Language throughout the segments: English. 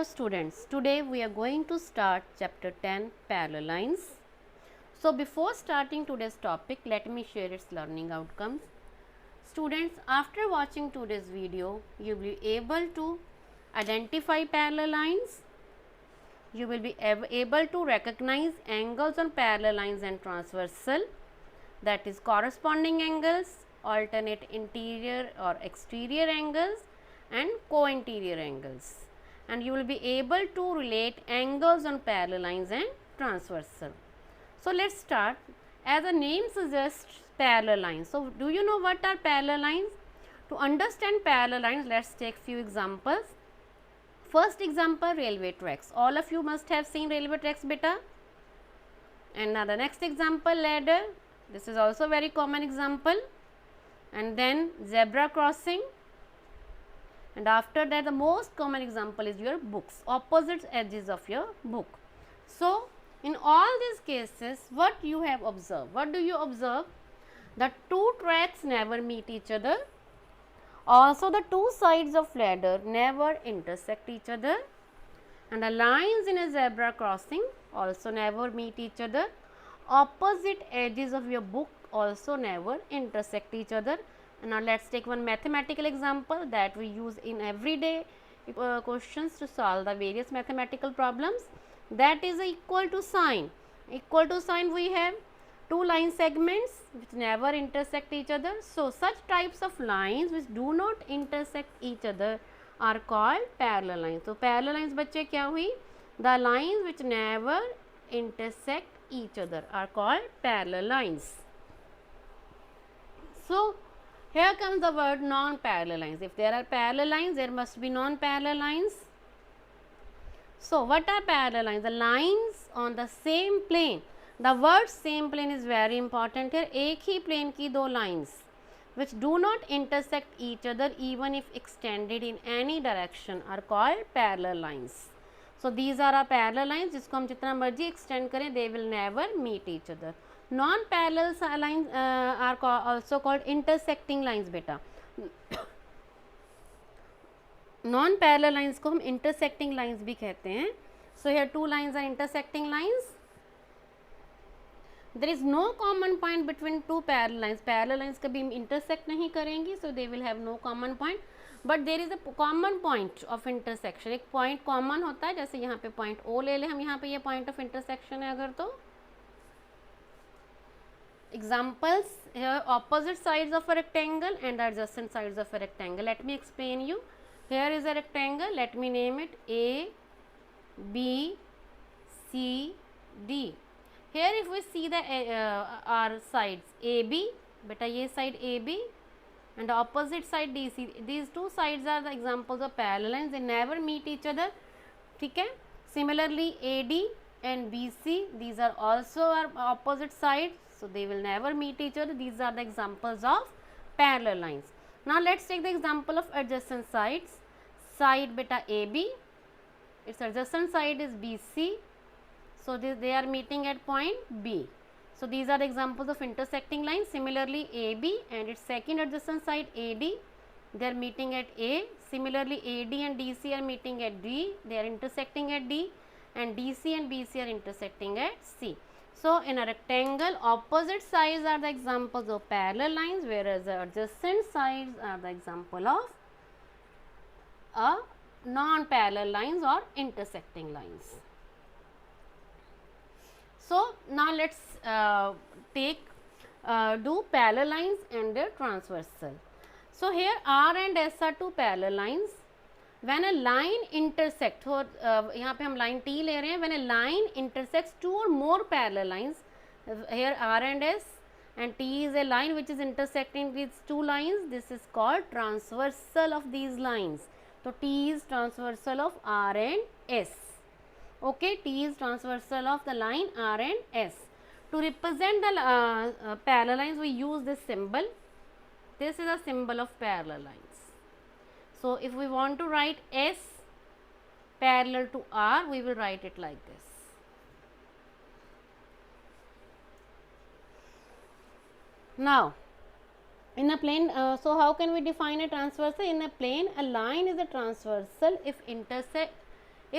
students, today we are going to start chapter 10 parallel lines. So before starting today's topic, let me share its learning outcomes. Students, after watching today's video, you will be able to identify parallel lines. You will be able to recognize angles on parallel lines and transversal, that is corresponding angles, alternate interior or exterior angles and co-interior angles, and you will be able to relate angles on parallel lines and transversal. So let's start. As the name suggests, parallel lines. So do you know what are parallel lines? To understand parallel lines, let's take few examples. First example, railway tracks. All of you must have seen railway tracks, beta. And now the next example, ladder. This is also very common example. And then zebra crossing. And after that, the most common example is your books, opposite edges of your book. So in all these cases, what you have observed? What do you observe? The two tracks never meet each other. Also, the two sides of ladder never intersect each other. And the lines in a zebra crossing also never meet each other. Opposite edges of your book also never intersect each other. And now let's take one mathematical example that we use in everyday questions to solve the various mathematical problems. That is equal to sign. Equal to sign, we have two line segments which never intersect each other. So such types of lines which do not intersect each other are called parallel lines. So parallel lines बच्चे क्या हुई? The lines which never intersect each other are called parallel lines. So here comes the word non-parallel lines. If there are parallel lines, there must be non-parallel lines. So what are parallel lines? The lines on the same plane. The word same plane is very important here. एक ही plane की दो lines which do not intersect each other even if extended in any direction are called parallel lines. So these are our parallel lines जिसको हम जितना मर्जी extend करें, they will never meet each other. Non-parallel lines are also called intersecting lines, बेटा. Non-parallel lines को हम intersecting lines भी कहते हैं. So here two lines are intersecting lines. There is no common point between two parallel lines. Parallel lines कभी intersect नहीं करेंगी, so they will have no common point. But there is a common point of intersection. एक point common होता है, जैसे यहाँ पे point O ले ले हम, यहाँ पे ये point of intersection है अगर तो. Examples here: opposite sides of a rectangle and adjacent sides of a rectangle. Let me explain you. Here is a rectangle. Let me name it A, B, C, D. Here if we see the our sides AB, beta ये side AB and the opposite side DC. These two sides are the examples of parallel lines. They never meet each other. ठीक है. Similarly, AD and BC, these are also our opposite sides. So they will never meet each other. These are the examples of parallel lines. Now let's take the example of adjacent sides. Side beta AB, its adjacent side is BC. So they are meeting at point B. So these are the examples of intersecting lines. Similarly, AB and its second adjacent side AD, they are meeting at A. Similarly, AD and DC are meeting at D. They are intersecting at D, and DC and BC are intersecting at C. So in a rectangle, opposite sides are the examples of parallel lines, whereas the adjacent sides are the example of non-parallel lines or intersecting lines. So now let's do parallel lines and their transversal. So here R and S are two parallel lines. When a line intersects, यहाँ पे हम line T ले रहे हैं. When a line intersects two or more parallel lines, here R and S, and T is a line which is intersecting these two lines. This is called transversal of these lines. So T is transversal of R and S. Okay, T is transversal of the line R and S. To represent the parallel lines, we use this symbol. This is a symbol of parallel lines. So if we want to write S parallel to R, we will write it like this. Now in a plane, so how can we define a transversal? In a plane, a line is a transversal if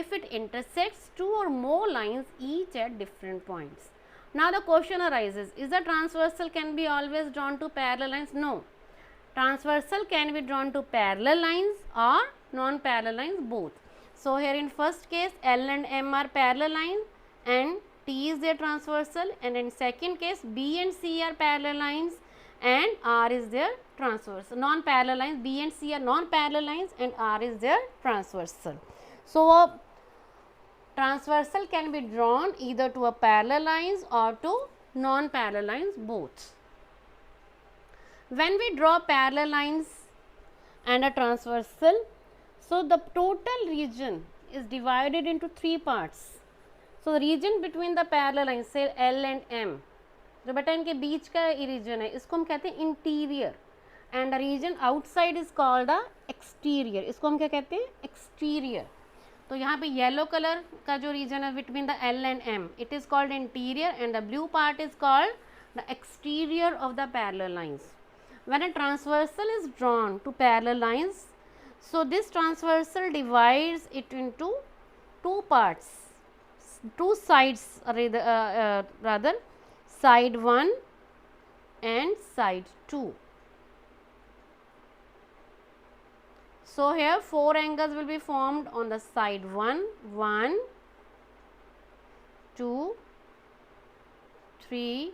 if it intersects two or more lines each at different points. Now the question arises, is the transversal can be always drawn to parallel lines? No. Transversal can be drawn to parallel lines or non-parallel lines, both. So here in first case L and M are parallel lines and T is their transversal, and in second case B and C are parallel lines and R is their transversal. Non-parallel lines, B and C are non-parallel lines and R is their transversal. So a transversal can be drawn either to a parallel lines or to non-parallel lines, both. When we draw parallel lines and a transversal, so the total region is divided into three parts. So the region between the parallel lines, say L and M, जो बेटा इनके बीच का reason है, इसको हम कहते हैं interior, and the region outside is called the exterior. इसको हम क्या कहते हैं? एक्सटीरियर. तो यहाँ पे येलो कलर का जो रीजन है between the L and M, it is called interior, and the blue part is called the exterior of the parallel lines. When a transversal is drawn to parallel lines, so this transversal divides it into two parts, two sides, rather side 1 and side 2. So here 4 angles will be formed on the side 1, 1, 2, 3,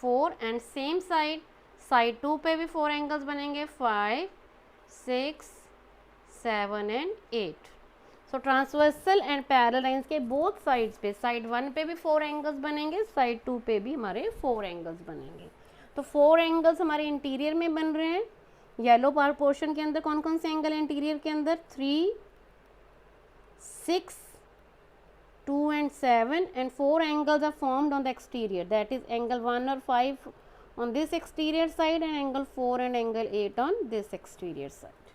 4, and same side side 2 पे भी 4 angles बनेंगे, 5, 6, 7 and 8. So transversal and parallel lines के both sides पे, side 1 पे भी 4 angles बनेंगे, side 2 पे भी हमारे 4 एंगल्स बनेंगे. तो 4 एंगल्स हमारे इंटीरियर में बन रहे हैं. येलो पोर्शन के अंदर कौन कौन से एंगल है इंटीरियर के अंदर? 3, 6, 2 and 7, and 4 angles are formed on the exterior, that is angle 1 or 5 on this exterior side and angle 4 and angle 8 on this exterior side.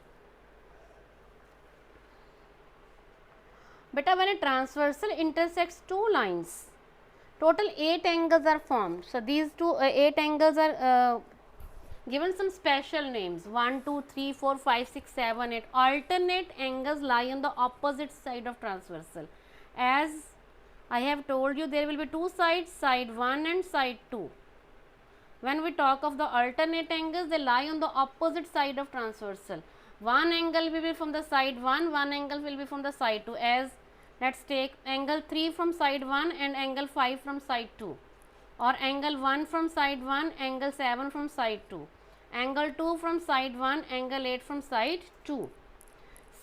Beta, when a transversal intersects two lines, total 8 angles are formed. So these 8 angles are given some special names: 1, 2, 3, 4, 5, 6, 7, 8. Alternate angles lie on the opposite side of transversal. As I have told you, there will be two sides, side 1 and side 2. When we talk of the alternate angles, they lie on the opposite side of transversal. One angle will be from the side 1, one angle will be from the side 2. As let's take angle 3 from side 1 and angle 5 from side 2, or angle 1 from side 1, angle 7 from side 2, angle 2 from side 1, angle 8 from side 2.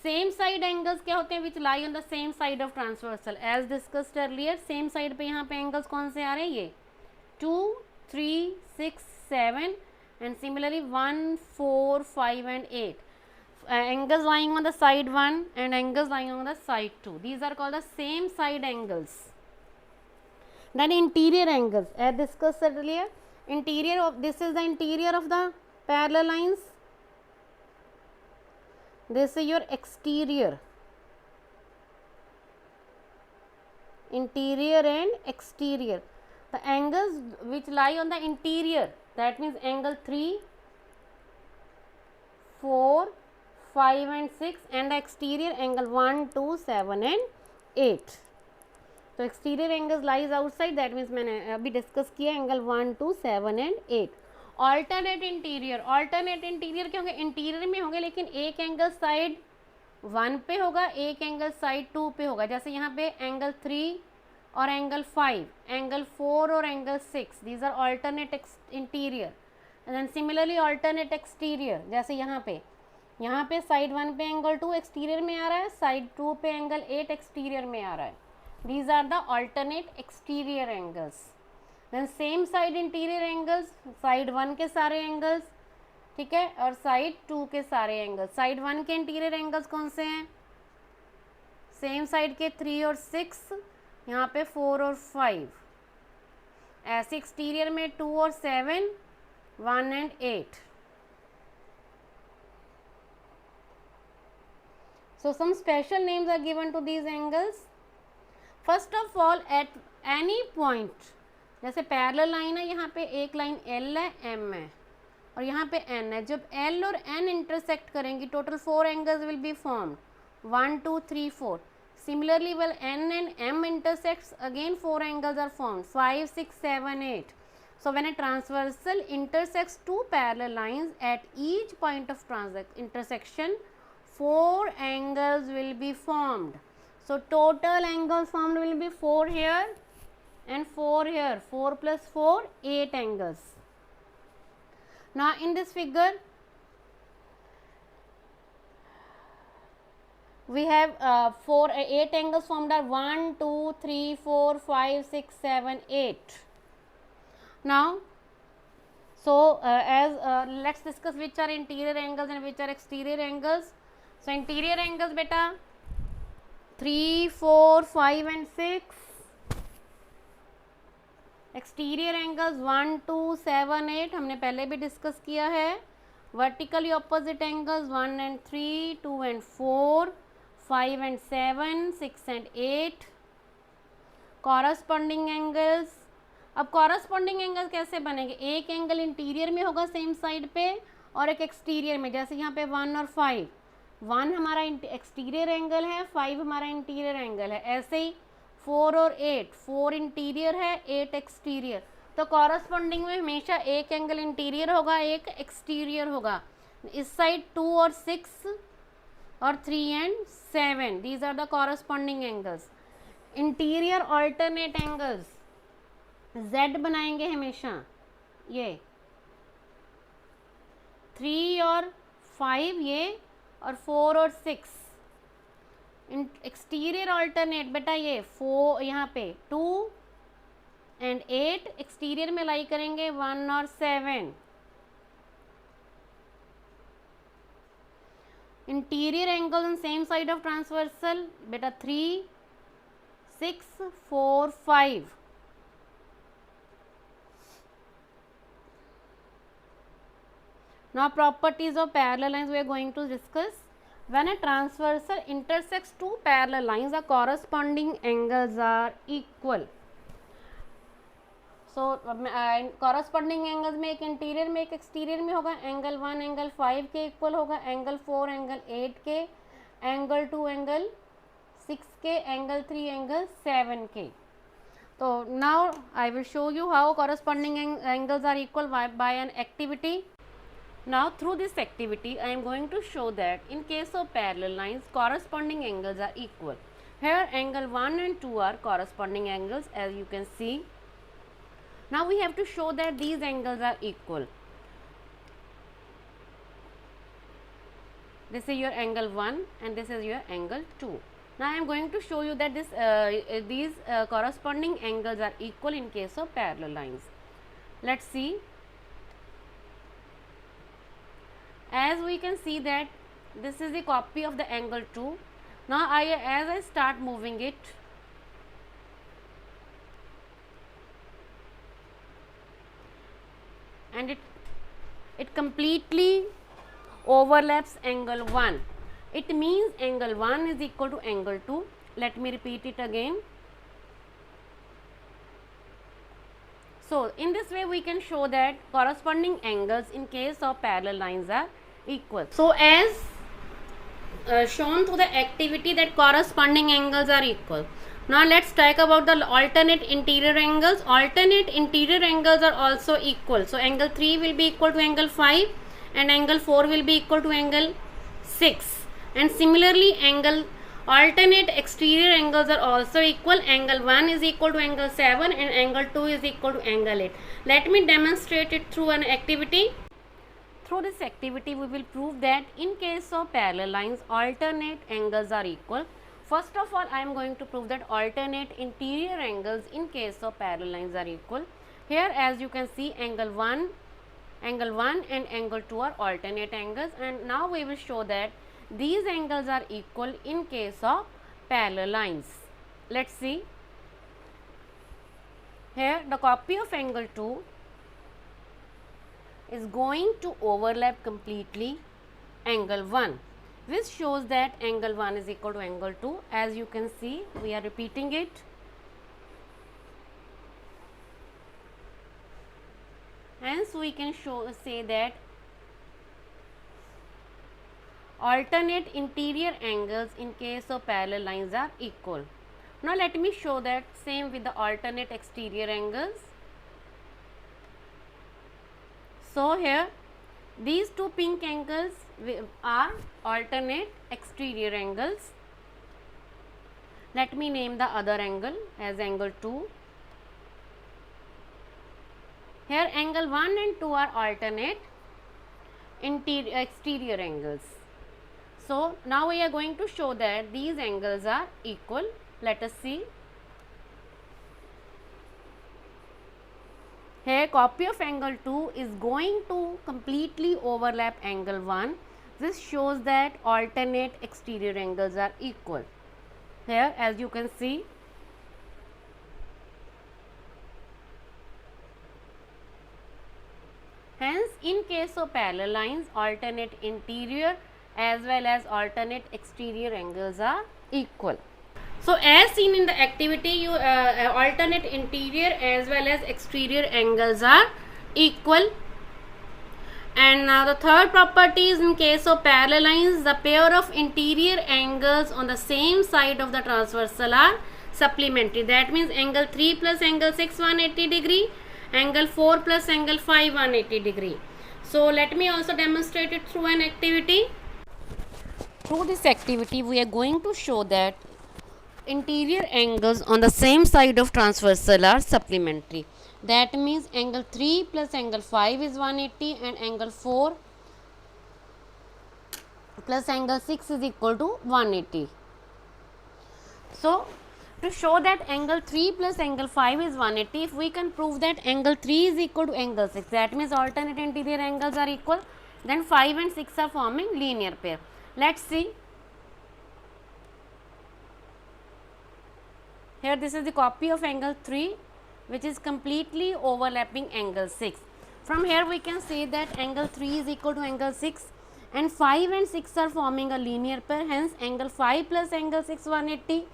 Same side angles क्या होते हैं? which lie on the same side of transversal. As discussed earlier, same side पे यहाँ पे angles कौन से आ रहे हैं? ये 2, 3, 6, 7, and similarly 1, 4, 5 and 8. Angles lying on the side 1 and angles lying on the side 2. These are called the same side angles. Then interior angles, as discussed earlier, interior of, this is the interior of the parallel lines. This is your exterior. Interior and exterior. The angles which lie on the interior, that means angle 3, 4, 5 and 6, and the exterior angle 1, 2, 7 and 8. तो exterior angles lies outside, that means मैंने अभी discuss किया angle 1, 2, 7 and 8. alternate interior क्या होंगे? Interior में होंगे लेकिन एक एंगल साइड 1 पे होगा, एक एंगल साइड 2 पे होगा. जैसे यहाँ पे एंगल 3 और एंगल 5, एंगल 4 और angle 6, these are alternate interior. And similarly alternate exterior, जैसे यहाँ पे साइड 1 पे एंगल 2 एक्सटीरियर में आ रहा है, साइड 2 पे एंगल 8 एक्सटीरियर में आ रहा है. These are the alternate exterior angles. Then same side interior angles, side 1 के सारे एंगल्स, ठीक है, और साइड 2 के सारे एंगल्स. साइड 1 के इंटीरियर एंगल्स कौन से हैं? सेम साइड के 3 और 6, यहाँ पे 4 और 5. ऐसे एक्सटीरियर में 2 और 7, 1 and 8. So some special names are given to these angles. First of all, at any point, जैसे पैरेलल लाइन है, यहाँ पे एक लाइन L है, M है, और यहाँ पे N है. जब L और N इंटरसेक्ट करेंगी, total 4 angles will be formed. 1, 2, 3, 4. similarly, while N and M intersects, again 4 angles are formed, 5, 6, 7, 8. So when a transversal intersects two parallel lines, at each point of intersection, 4 angles will be formed. So total angles formed will be 4 here and 4 here. 4 plus 4, 8 angles. Now in this figure, we have 8 angles formed are 1, 2, 3, 4, 5, 6, 7, 8. Now, so let's discuss which are interior angles and which are exterior angles. So interior angles beta 3, 4, 5 and 6. Exterior angles 1, 2, 7, 8 हमने पहले भी discuss किया है. Vertically opposite angles 1 and 3, 2 and 4, 5 and 7, 6 and 8. Corresponding angles, अब corresponding angle कैसे बनेंगे? एक angle interior में होगा सेम साइड पे और एक एक्सटीरियर में, जैसे यहाँ पे 1 और 5. 1 हमारा एक्सटीरियर एंगल है, 5 हमारा इंटीरियर एंगल है. ऐसे ही 4 और 8, 4 इंटीरियर है, 8 एक्सटीरियर. तो कॉरस्पॉन्डिंग में हमेशा एक एंगल इंटीरियर होगा, एक एक्सटीरियर होगा. इस साइड 2 और 6 और 3 and 7, these are the corresponding angles. Interior alternate angles Z बनाएंगे हमेशा. ये 3 और 5 ये और 4 और 6. एक्सटीरियर ऑल्टरनेट बेटा ये 4 यहाँ पे 2 and 8 एक्सटीरियर में लाई करेंगे 1 और 7. Interior angle on same side of transversal बेटा 3, 6, 4, 5. Now properties of parallel lines we are going to discuss. When a transversal intersects two parallel lines, the corresponding angles are equal. So corresponding angles में एक interior में एक exterior में होगा. Angle 1 angle 5 के equal होगा, angle 4 angle 8 के, angle 2 angle 6 के, एंगल 3 एंगल 7 के. तो now I will show you how corresponding angles are equal by an activity. Now through this activity I am going to show that in case of parallel lines, corresponding angles are equal. Here angle 1 and 2 are corresponding angles, as you can see. Now we have to show that these angles are equal. This is your angle 1 and this is your angle 2. Now I am going to show you that these corresponding angles are equal in case of parallel lines. Let's see. As we can see that this is the copy of the angle 2. Now as I start moving it, and it completely overlaps angle 1. It means angle 1 is equal to angle 2. Let me repeat it again. So in this way we can show that corresponding angles in case of parallel lines are equal. So as shown through the activity that corresponding angles are equal. Now let's talk about the alternate interior angles. Alternate interior angles are also equal. So angle 3 will be equal to angle 5 and angle 4 will be equal to angle 6. And similarly alternate exterior angles are also equal. Angle 1 is equal to angle 7 and angle 2 is equal to angle 8. Let me demonstrate it through an activity. Through this activity we will prove that in case of parallel lines, alternate angles are equal. First of all, I am going to prove that alternate interior angles in case of parallel lines are equal. Here as you can see, angle 1 and angle 2 are alternate angles, and now we will show that these angles are equal in case of parallel lines. Let's see. Here the copy of angle 2 is going to overlap completely angle 1, which shows that angle 1 is equal to angle 2. As you can see, we are repeating it. Hence we can say that alternate interior angles in case of parallel lines are equal. Now let me show that same with the alternate exterior angles. So here these two pink angles are alternate exterior angles. Let me name the other angle as angle 2. Here angle 1 and 2 are alternate exterior angles. So now we are going to show that these angles are equal. Let us see. Here copy of angle 2 is going to completely overlap angle 1. This shows that alternate exterior angles are equal. Here as you can see, hence in case of parallel lines, alternate interior as well as alternate exterior angles are equal. So as seen in the activity, alternate interior as well as exterior angles are equal. And now the third property is in case of parallel lines, the pair of interior angles on the same side of the transversal are supplementary. That means angle 3 plus angle 6 180 degree, angle 4 plus angle 5 180 degree. So let me also demonstrate it through an activity. Through this activity we are going to show that interior angles on the same side of transversal are supplementary. That means angle 3 plus angle 5 is 180 and angle 4 plus angle 6 is equal to 180. So to show that angle 3 plus angle 5 is 180, if we can prove that angle 3 is equal to angle 6, that means alternate interior angles are equal, then 5 and 6 are forming linear pair. Let's see. Here this is the copy of angle 3 which is completely overlapping angle 6. From here we can say that angle 3 is equal to angle 6 and 5 and 6 are forming a linear pair, hence angle 5 plus angle 6 180,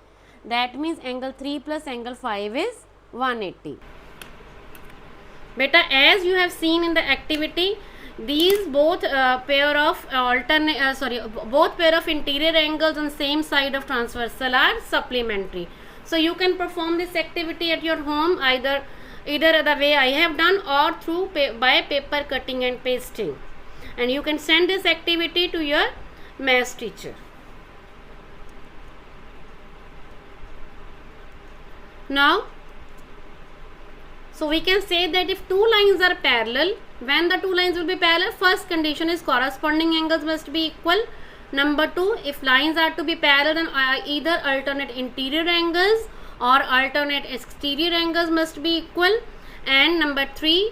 that means angle 3 plus angle 5 is 180. Beta, as you have seen in the activity, these both pair of interior angles on same side of transversal are supplementary. So you can perform this activity at your home either the way I have done or through by paper cutting and pasting, and you can send this activity to your maths teacher. Now, so we can say that if two lines are parallel, when the two lines will be parallel, first condition is corresponding angles must be equal. Number 2, if lines are to be parallel, then either alternate interior angles or alternate exterior angles must be equal. And number 3,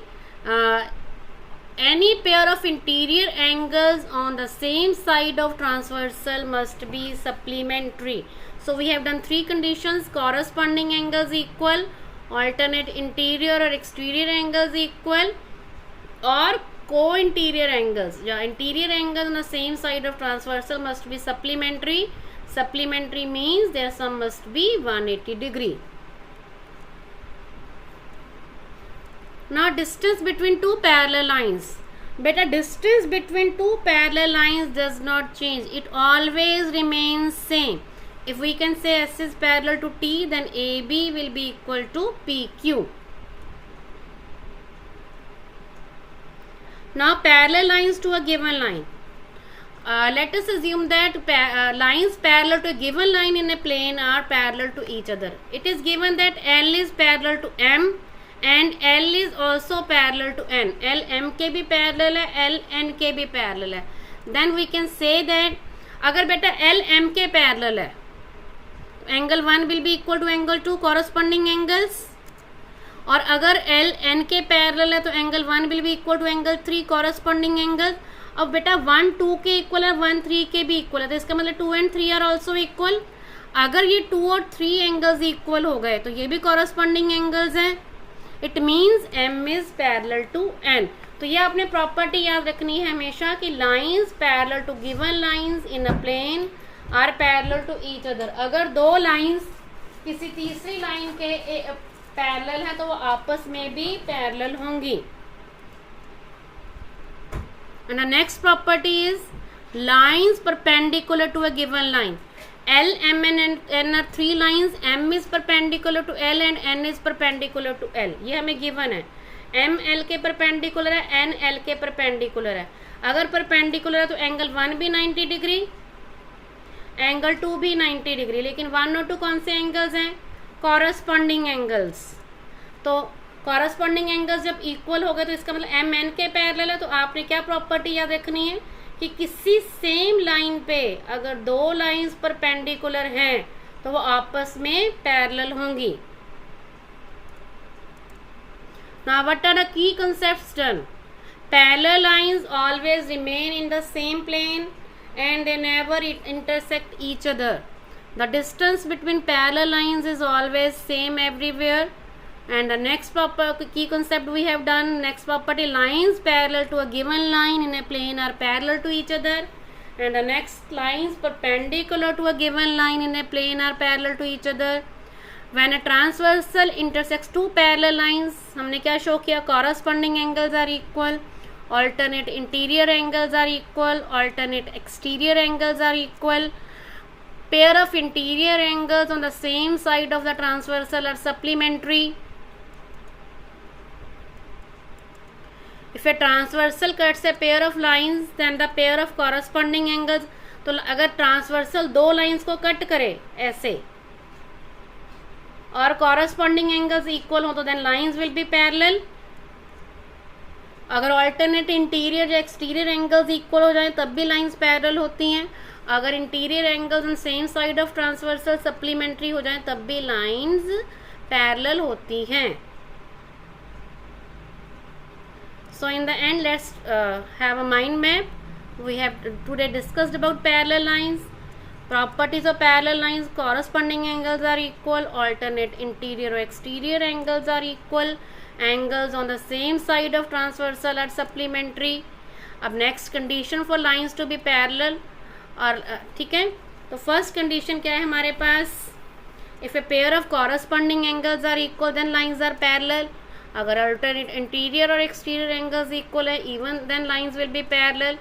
any pair of interior angles on the same side of transversal must be supplementary. So we have done 3 conditions: corresponding angles equal, alternate interior or exterior angles equal, or co-interior angles. Interior angles on the same side of transversal must be supplementary. Supplementary means their sum must be 180 degree. Now distance between two parallel lines. Beta, distance between two parallel lines does not change. It always remains same. If we can say S is parallel to T, then AB will be equal to PQ. Now parallel lines to a given line. Let us assume that lines parallel to a given line in a plane are parallel to each other. It is given that L is parallel to M and L is also parallel to N. L M के भी parallel है, L N के भी parallel है. Then we can say that अगर बेटा L M के parallel है, angle 1 will be equal to angle 2 corresponding angles. और अगर L N के पैरेलल है तो angle 1 will be equal to angle 3 corresponding angle. अब बेटा 1 2 के इक्वल है, 1 3 के भी इक्वल है, तो इसका मतलब 2 and 3 आर ऑल्सो इक्वल. अगर ये 2 और 3 एंगल्स इक्वल हो गए तो ये भी कॉरस्पॉन्डिंग एंगल्स हैं. It means M is parallel to N. तो ये आपने प्रॉपर्टी याद रखनी है हमेशा कि lines parallel to given lines in a plane are parallel to each other. अगर दो लाइंस किसी तीसरी लाइन के पैरेलल है तो वो आपस में भी पैरेलल होंगी. And the next property is lines perpendicular to a given line. L, M and N are three lines. M is perpendicular to L and N is perpendicular to L. ये हमें given है. M L के perpendicular है, N L के perpendicular है. अगर perpendicular है तो एंगल 1 भी 90 डिग्री, एंगल 2 भी 90 डिग्री. लेकिन 1 और 2 कौन से एंगल्स हैं? Corresponding angles. तो कॉरस्पॉन्डिंग एंगल्स जब इक्वल हो गए तो इसका मतलब एम एन के पैरेलल है. तो आपने क्या प्रॉपर्टी याद रखनी है कि किसी सेम लाइन पे अगर दो लाइंस परपेंडिकुलर हैं तो वो आपस में पैरेलल होंगी. Now what are the key concepts done? Parallel lines always remain in the same plane and they never intersect each other. The distance between parallel lines is always same everywhere. And the next proper key concept we have done, next property, lines parallel to a given line in a plane are parallel to each other. And the next, lines perpendicular to a given line in a plane are parallel to each other. When a transversal intersects two parallel lines, हमने क्या show किया? corresponding angles are equal, alternate interior angles are equal, alternate exterior angles are equal, pair of interior angles on the same side of the transversal are supplementary. If a transversal cuts a pair of lines, then the pair of corresponding angles, तो अगर transversal दो lines को cut करे ऐसे और corresponding angles equal हो तो then lines will be parallel. अगर ऑल्टरनेट इंटीरियर या एक्सटीरियर एंगल्स इक्वल हो जाए तब भी लाइंस पैरेलल होती हैं. अगर interior angles on same side of transversal supplementary हो जाए तब भी लाइंस पैरेलल होती हैं. So in the end let's have a mind map. We have today discussed about parallel lines, properties of parallel lines, corresponding angles are equal, alternate interior और exterior angles are equal, angles on the same side of transversal are supplementary. अब next condition for lines to be parallel और ठीक है. तो first condition क्या है हमारे पास? if a pair of corresponding angles are equal then lines are parallel. अगर alternate interior और exterior angles equal है even then lines will be parallel.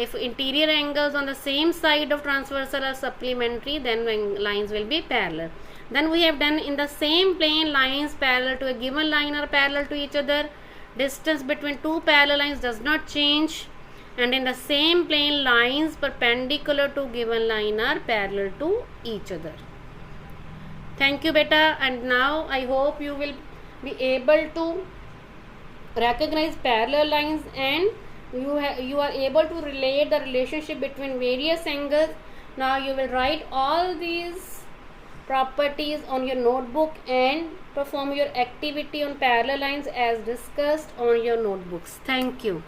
if interior angles on the same side of transversal are supplementary then lines will be parallel. Then we have done in the same plane lines parallel to a given line are parallel to each other. Distance between two parallel lines does not change. And in the same plane lines perpendicular to given line are parallel to each other. Thank you beta. And now I hope you will be able to recognize parallel lines and you are able to relate the relationship between various angles. Now you will write all these properties on your notebook and perform your activity on parallel lines as discussed on your notebooks. Thank you.